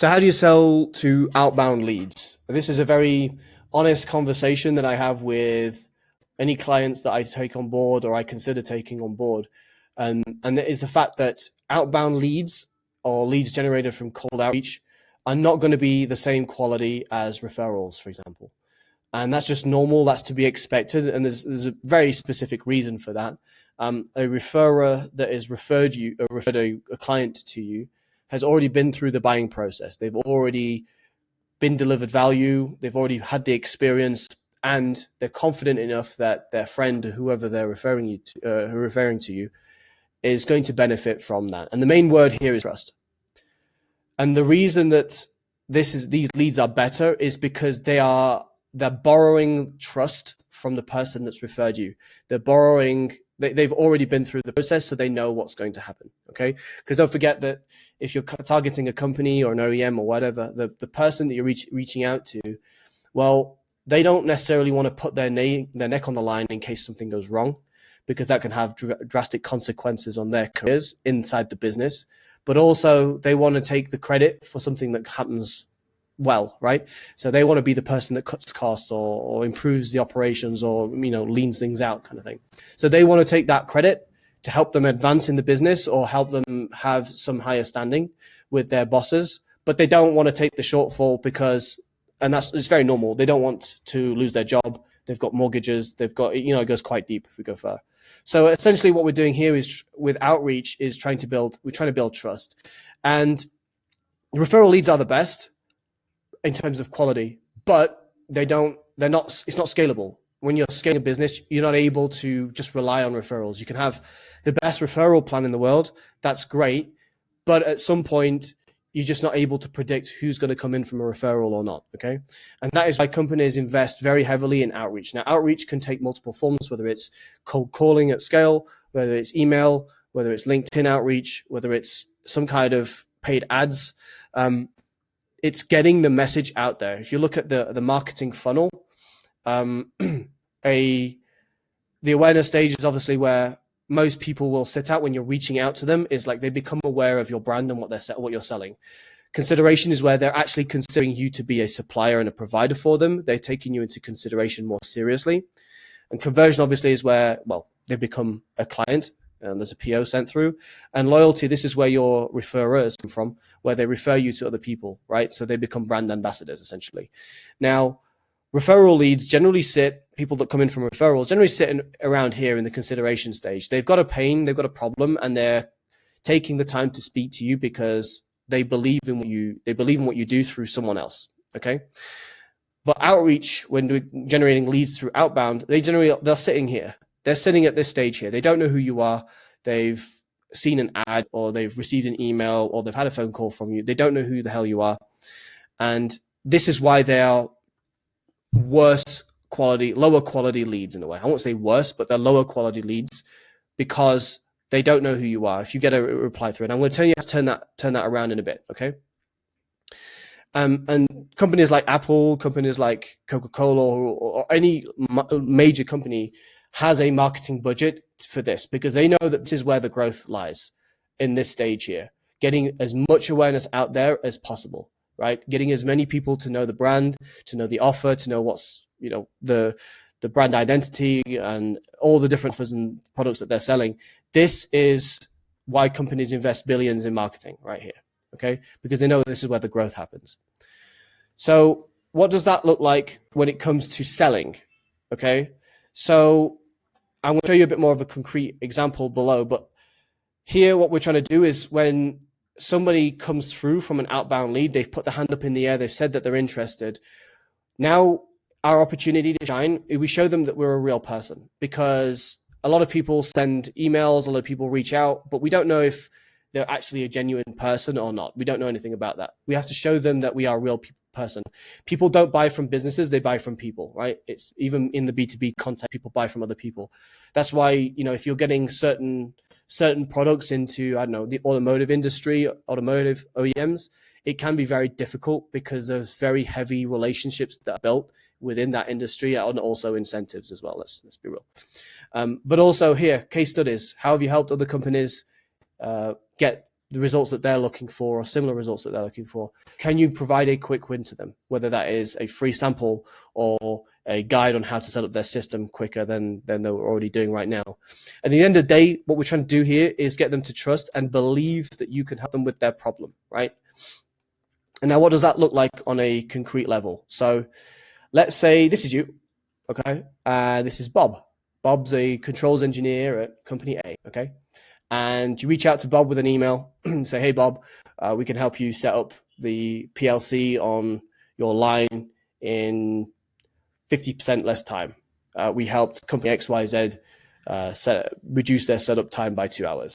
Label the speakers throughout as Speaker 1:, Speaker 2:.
Speaker 1: So how do you sell to outbound leads? This is a very honest conversation that I have with any clients that I take on board or I consider taking on board. And it is the fact that outbound leads or leads generated from cold outreach are not going to be the same quality as referrals, for example. And that's just normal. That's to be expected. And there's a very specific reason for that. A referrer that is referred a client to you has already been through the buying process. They've already been delivered value. They've already had the experience, and they're confident enough that their friend, whoever they're referring to you, is going to benefit from that. And the main word here is trust. And the reason that these leads are better is because they're borrowing trust from the person that's referred you. They've already been through the process, so they know what's going to happen. Okay, because don't forget that if you're targeting a company or an OEM or whatever, the person that you're reaching out to, well, they don't necessarily want to put their neck on the line in case something goes wrong, because that can have drastic consequences on their careers inside the business. But also they want to take the credit for something that happens well, right? So they want to be the person that cuts costs or improves the operations or, leans things out, kind of thing. So they want to take that credit to help them advance in the business or help them have some higher standing with their bosses, but they don't want to take the shortfall it's very normal. They don't want to lose their job. They've got mortgages. They've got, it goes quite deep if we go far. So essentially what we're doing here is with outreach is trying to build trust. And referral leads are the best in terms of quality, but it's not scalable. When you're scaling a business, you're not able to just rely on referrals. You can have the best referral plan in the world. That's great. But at some point, you're just not able to predict who's going to come in from a referral or not. Okay. And that is why companies invest very heavily in outreach. Now, outreach can take multiple forms, whether it's cold calling at scale, whether it's email, whether it's LinkedIn outreach, whether it's some kind of paid ads. It's getting the message out there. If you look at the marketing funnel, the awareness stage is obviously where most people will sit at when you're reaching out to them, is like they become aware of your brand and what you're selling. Consideration is where they're actually considering you to be a supplier and a provider for them. They're taking you into consideration more seriously. And conversion obviously is where, they become a client and there's a PO sent through. And loyalty, this is where your referrers come from, where they refer you to other people, right? So they become brand ambassadors essentially. Now, referral leads people that come in from referrals generally sit around here in the consideration stage. They've got a pain, they've got a problem, and they're taking the time to speak to you because they believe in what you do through someone else. Okay. But outreach, when we're generating leads through outbound, they're sitting here. They're sitting at this stage here. They don't know who you are. They've seen an ad or they've received an email or they've had a phone call from you. They don't know who the hell you are. And this is why they are lower quality leads in a way. I won't say worse, but they're lower quality leads because they don't know who you are. If you get a reply through it, I'm going to tell you how to turn that around in a bit. Okay. And companies like Apple, companies like Coca-Cola, or any major company has a marketing budget for this because they know that this is where the growth lies in this stage here. Getting as much awareness out there as possible, right? Getting as many people to know the brand, to know the offer, to know what's, the brand identity and all the different offers and products that they're selling. This is why companies invest billions in marketing right here. Okay. Because they know this is where the growth happens. So what does that look like when it comes to selling? Okay. So I'm going to show you a bit more of a concrete example below, but here what we're trying to do is when somebody comes through from an outbound lead, they've put the hand up in the air, they've said that they're interested. Now our opportunity to shine, we show them that we're a real person, because a lot of people send emails, a lot of people reach out, but we don't know if they're actually a genuine person or not. We don't know anything about that. We have to show them that we are a real person. People don't buy from businesses, they buy from people, right? It's even in the B2B context, people buy from other people. That's why, if you're getting certain products into, the automotive industry, automotive OEMs, it can be very difficult because there's very heavy relationships that are built within that industry and also incentives as well. Let's be real. But also here, case studies. How have you helped other companies get the results that they're looking for or similar results that they're looking for, can you provide a quick win to them, whether that is a free sample or a guide on how to set up their system quicker than they're already doing right now. At the end of the day, what we're trying to do here is get them to trust and believe that you can help them with their problem, right? And now what does that look like on a concrete level? So let's say this is you, okay? This is Bob. Bob's a controls engineer at company A, okay? And you reach out to Bob with an email and say, hey, Bob, we can help you set up the PLC on your line in 50% less time. We helped company XYZ reduce their setup time by 2 hours,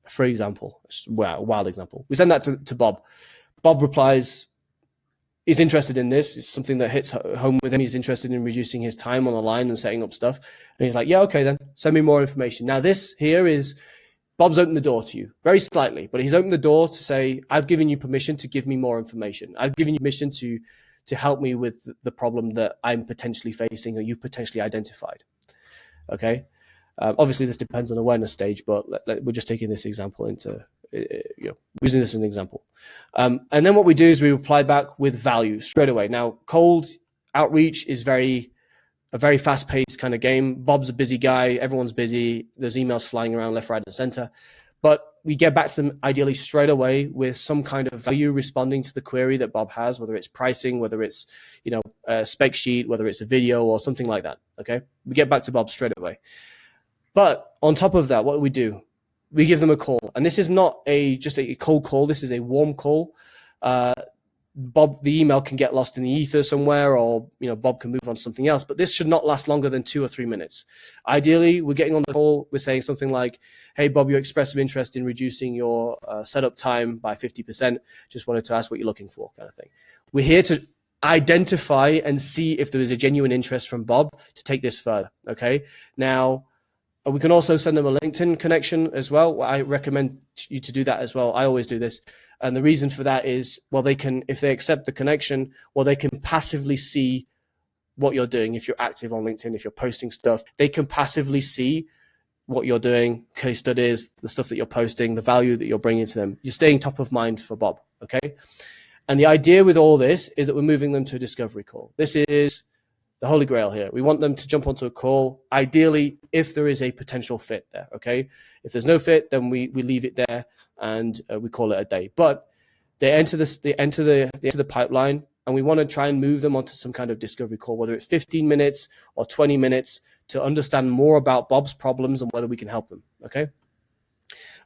Speaker 1: for example. Wild example. We send that to Bob. Bob replies, he's interested in this. It's something that hits home with him. He's interested in reducing his time on the line and setting up stuff. And he's like, yeah, okay, then send me more information. Now, this here is Bob's opened the door to you very slightly, but he's opened the door to say, I've given you permission to give me more information. I've given you permission to help me with the problem that I'm potentially facing or you've potentially identified. Okay. Obviously, this depends on awareness stage, but we're just taking this example into, using this as an example. And then what we do is we reply back with value straight away. Now, cold outreach is a very fast-paced kind of game. Bob's a busy guy. Everyone's busy. There's emails flying around left, right, and center. But we get back to them ideally straight away with some kind of value responding to the query that Bob has, whether it's pricing, whether it's a spec sheet, whether it's a video or something like that. Okay, we get back to Bob straight away. But on top of that, what do? We give them a call. And this is not just a cold call. This is a warm call. Bob, the email can get lost in the ether somewhere, or Bob can move on to something else. But this should not last longer than 2 or 3 minutes. Ideally, we're getting on the call. We're saying something like, "Hey, Bob, you expressed some interest in reducing your setup time by 50%. Just wanted to ask what you're looking for," kind of thing. We're here to identify and see if there is a genuine interest from Bob to take this further. Okay. Now, we can also send them a LinkedIn connection as well. I recommend you to do that as well. I always do this. And the reason for that is, if they accept the connection, they can passively see what you're doing. If you're active on LinkedIn, if you're posting stuff, they can passively see what you're doing, case studies, the stuff that you're posting, the value that you're bringing to them. You're staying top of mind for Bob, okay? And the idea with all this is that we're moving them to a discovery call. This is the holy grail here. We want them to jump onto a call, ideally, if there is a potential fit there, okay? If there's no fit, then we leave it there and we call it a day. But they enter the pipeline, and we want to try and move them onto some kind of discovery call, whether it's 15 minutes or 20 minutes, to understand more about Bob's problems and whether we can help them, okay?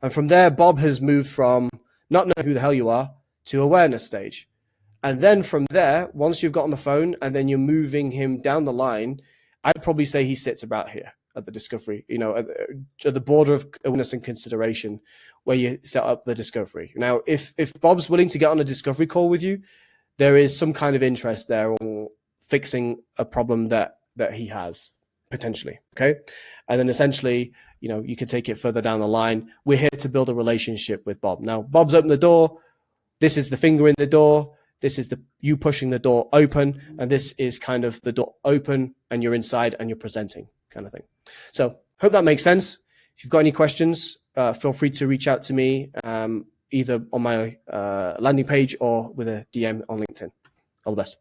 Speaker 1: And from there, Bob has moved from not knowing who the hell you are to awareness stage. And then from there, once you've got on the phone and then you're moving him down the line, I'd probably say he sits about here at the discovery, at the border of awareness and consideration, where you set up the discovery. Now, if Bob's willing to get on a discovery call with you, there is some kind of interest there on fixing a problem that he has, potentially, okay? And then essentially, you can take it further down the line. We're here to build a relationship with Bob. Now, Bob's opened the door. This is the finger in the door. This is you pushing the door open, and this is kind of the door open and you're inside and you're presenting, kind of thing. So hope that makes sense. If you've got any questions, feel free to reach out to me either on my landing page or with a DM on LinkedIn. All the best.